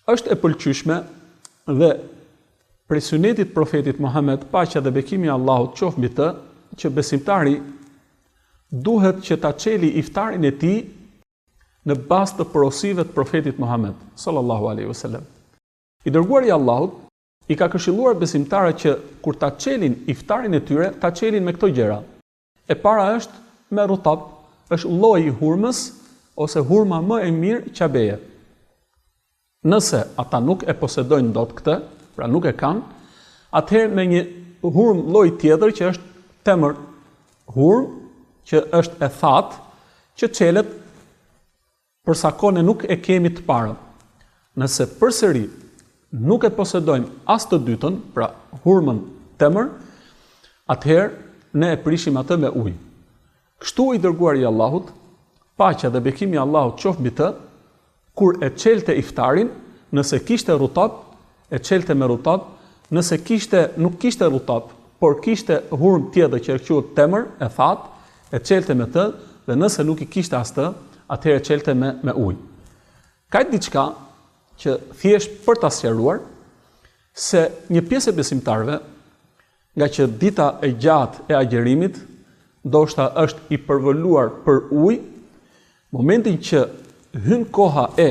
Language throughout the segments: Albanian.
Është e pëlqyeshme dhe prej sunetit profetit Muhammed, paqja dhe bekimi i Allahut qoftë mbi të, që besimtari duhet që ta çeli iftarin e tij në bazë të porosive të profetit Muhammed sallallahu alaihi wasallam. I dërguari i Allahut i ka këshilluar besimtarët që kur ta çelin iftarin e tyre, ta çelin me këto gjëra. E para është me rutab, është lloji i hurmës ose hurma më e mirë qabeje. Nëse ata nuk e posedojnë dot këtë, pra nuk e kanë, atëherë me një hurmë lloj tjetër që është temër hurmë, që është e thatë, që çelet për sa kohë ne nuk e kemi të parën. Nëse përsëri nuk e posedojmë as të dytën, pra hurmën temër, atëherë ne e prishim atë me ujë. Kështu i dërguari i Allahut, paqja dhe bekimi i Allahut qoftë mbi të, kur e çelte iftarin, nëse kishte rutab, e çelte me rutab, nëse nuk kishte rutab, por kishte hurmë tjetër që quhet temër, e thatë, e çelte me të, dhe nëse nuk i kishte as të, atëherë çelte me ujë. Ka diçka që thjesht për ta sqaruar se një pjesë e besimtarëve, nga që dita e gjatë e agjerimit ndoshta është i përvoluar për ujë, momentin që hyn koha e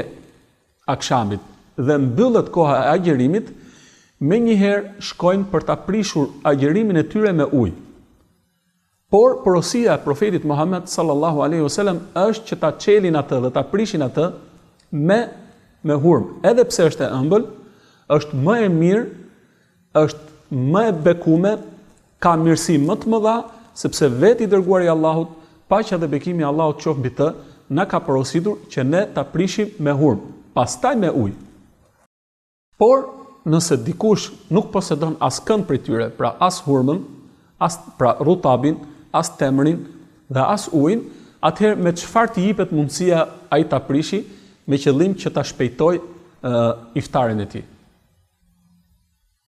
akshamit dhe mbyllet koha e agjerimit, menjëherë shkojnë për ta prishur agjerimin e tyre me ujë. Por porosia e profetit Muhammed sallallahu alaihi wasallam është që ta çelin atë dhe ta prishin atë me hurmë. Edhe pse është e ëmbël, është më e mirë, është më e bekume, ka mirësi më të mëdha, sepse vetë i dërguari i Allahut, paqja dhe bekimi i Allahut qoftë mbi të, na ka porositur që ne ta prishim me hurmë, pastaj me ujë. Por nëse dikush nuk posedon askënd prej tyre, pra as hurmën, as pra rutabin, as temrin dhe as ujin, atëherë me çfarë të jepet mundësia ai ta prishi me qëllim që ta shpejtoj iftarin e tij.